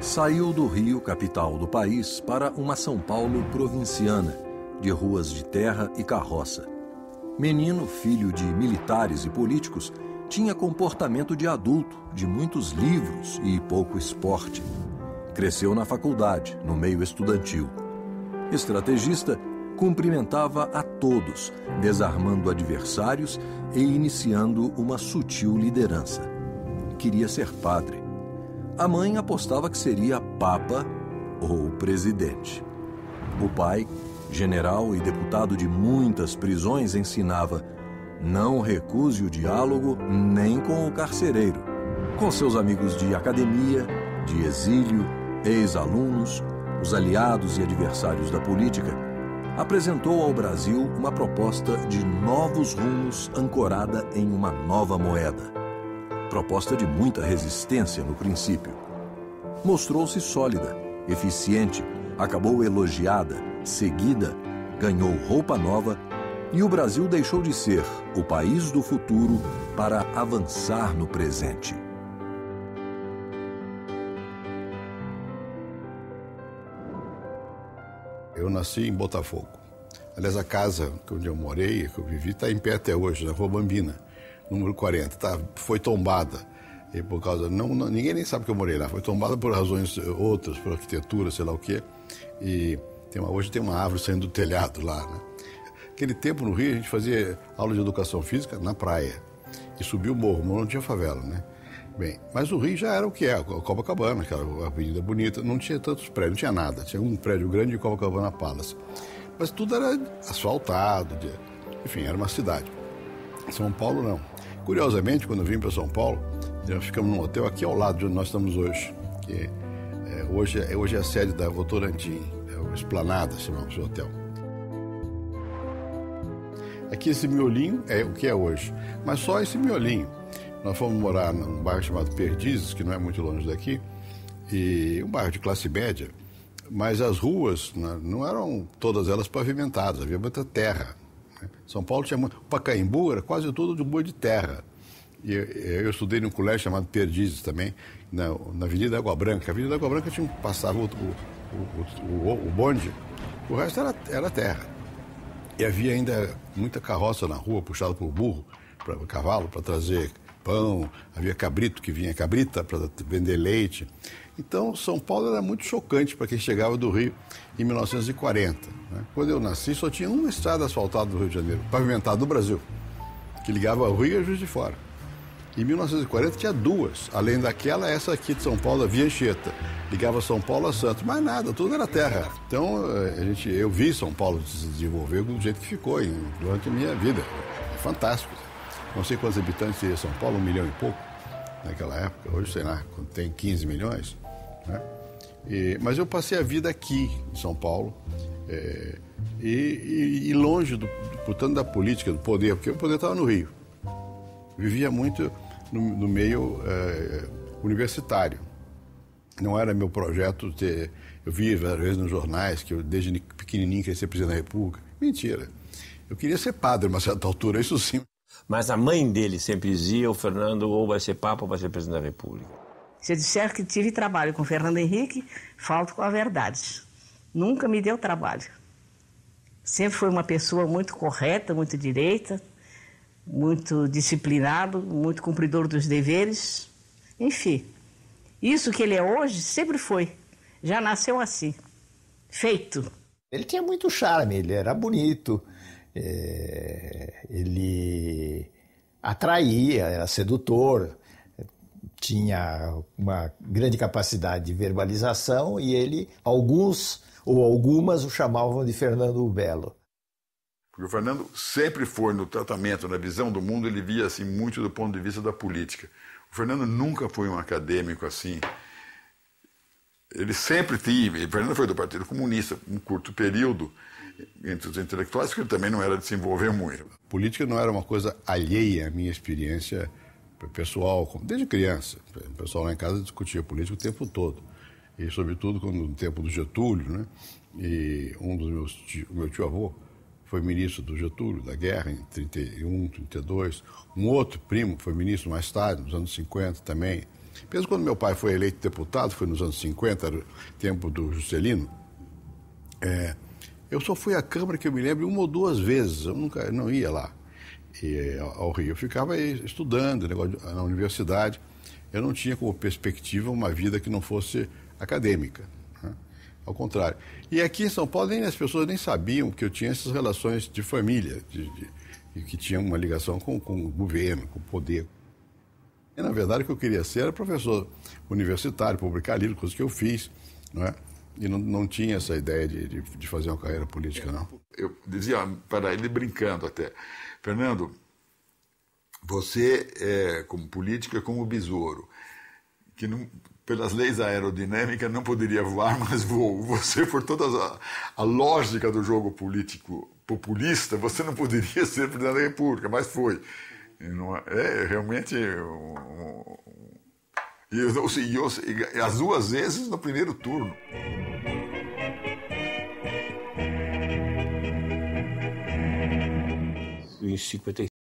Saiu do Rio, capital do país, para uma São Paulo provinciana, de ruas de terra e carroça. Menino, filho de militares e políticos, tinha comportamento de adulto, de muitos livros e pouco esporte. Cresceu na faculdade, no meio estudantil. Estrategista, cumprimentava a todos, desarmando adversários e iniciando uma sutil liderança. Queria ser padre. A mãe apostava que seria papa ou presidente. O pai, general e deputado de muitas prisões, ensinava: não recuse o diálogo nem com o carcereiro. Com seus amigos de academia, de exílio, ex-alunos, os aliados e adversários da política, apresentou ao Brasil uma proposta de novos rumos ancorada em uma nova moeda. Proposta de muita resistência no princípio. Mostrou-se sólida, eficiente, acabou elogiada, seguida, ganhou roupa nova e o Brasil deixou de ser o país do futuro para avançar no presente. Eu nasci em Botafogo. Aliás, a casa onde eu morei, que eu vivi, está em pé até hoje, na Rua Bambina, número 40. Foi tombada. E por causa, ninguém nem sabe que eu morei lá. Foi tombada por razões outras, por arquitetura, sei lá o quê. E hoje tem uma árvore saindo do telhado lá, né? Naquele tempo, no Rio, a gente fazia aula de educação física na praia. E subia o morro não tinha favela, né? Bem, mas o Rio já era o que é, a Copacabana, aquela avenida bonita, não tinha tantos prédios, não tinha nada. Tinha um prédio grande de Copacabana Palace. Mas tudo era asfaltado, enfim, era uma cidade. São Paulo, não. Curiosamente, quando eu vim para São Paulo, nós ficamos num hotel aqui ao lado de onde nós estamos hoje, que hoje é a sede da Votorantim, é o Esplanada, chamamos o hotel. Aqui esse miolinho é o que é hoje, mas só esse miolinho. Nós fomos morar num bairro chamado Perdizes, que não é muito longe daqui, e um bairro de classe média, mas as ruas não eram todas elas pavimentadas, havia muita terra. São Paulo tinha muito. O Pacaembu era quase tudo de rua de terra. E eu estudei num colégio chamado Perdizes também, na Avenida Água Branca. A Avenida Água Branca passava o bonde, o resto era terra. E havia ainda muita carroça na rua, puxada por burro, cavalo, para trazer pão. Havia cabrito que vinha, cabrita, para vender leite. Então, São Paulo era muito chocante para quem chegava do Rio em 1940. Né? Quando eu nasci, só tinha uma estrada asfaltada do Rio de Janeiro, pavimentada do Brasil, que ligava o Rio e a Juiz de Fora. Em 1940 tinha duas, além daquela, essa aqui de São Paulo, a Via Anchieta, ligava São Paulo a Santos, mas nada, tudo era terra. Então, eu vi São Paulo se desenvolver do jeito que ficou durante a minha vida. É fantástico. Não sei quantos habitantes teria São Paulo, 1 milhão e pouco, naquela época. Hoje, sei lá, tem 15 milhões. Né? Mas eu passei a vida aqui, em São Paulo, e longe, portanto, da política, do poder, porque o poder estava no Rio. Vivia muito no meio universitário. Não era meu projeto ter... Eu via várias vezes nos jornais que eu, desde pequenininho, queria ser presidente da República. Mentira. Eu queria ser padre a uma certa altura, isso sim. Mas a mãe dele sempre dizia: o Fernando ou vai ser papa ou vai ser presidente da República. Se eu disser que tive trabalho com Fernando Henrique, falto com a verdade. Nunca me deu trabalho. Sempre foi uma pessoa muito correta, muito direita, muito disciplinado, muito cumpridor dos deveres. Enfim, isso que ele é hoje sempre foi. Já nasceu assim, feito. Ele tinha muito charme, ele era bonito, ele atraía, era sedutor, tinha uma grande capacidade de verbalização e alguns ou algumas o chamavam de Fernando o Belo. Porque o Fernando sempre foi, no tratamento, na visão do mundo, ele via assim, muito do ponto de vista da política. O Fernando nunca foi um acadêmico assim. Ele sempre teve... O Fernando foi do Partido Comunista, um curto período, entre os intelectuais, que ele também não era de se envolver muito. Política não era uma coisa alheia à minha experiência pessoal, desde criança. O pessoal lá em casa discutia política o tempo todo. E, sobretudo, no tempo do Getúlio, né? E o meu tio-avô foi ministro do Getúlio, da guerra, em 31, 32. Um outro primo foi ministro mais tarde, nos anos 50 também. Mesmo quando meu pai foi eleito deputado, foi nos anos 50, era o tempo do Juscelino, eu só fui à Câmara, que eu me lembro, 1 ou 2 vezes, eu não ia lá ao Rio. Eu ficava estudando na universidade, eu não tinha como perspectiva uma vida que não fosse acadêmica, né? Ao contrário. E aqui em São Paulo as pessoas nem sabiam que eu tinha essas relações de família, e que tinha uma ligação com o governo, com o poder. E, na verdade, o que eu queria ser era professor universitário, publicar livros, coisas que eu fiz, não é? E não tinha essa ideia de fazer uma carreira política, não. Eu dizia para ele, brincando até, Fernando, você, como político, é como o besouro, que não, pelas leis aerodinâmicas não poderia voar, mas voou. Você, por toda a lógica do jogo político populista, você não poderia ser presidente da República, mas foi. Realmente... E as 2 vezes no primeiro turno. Em 55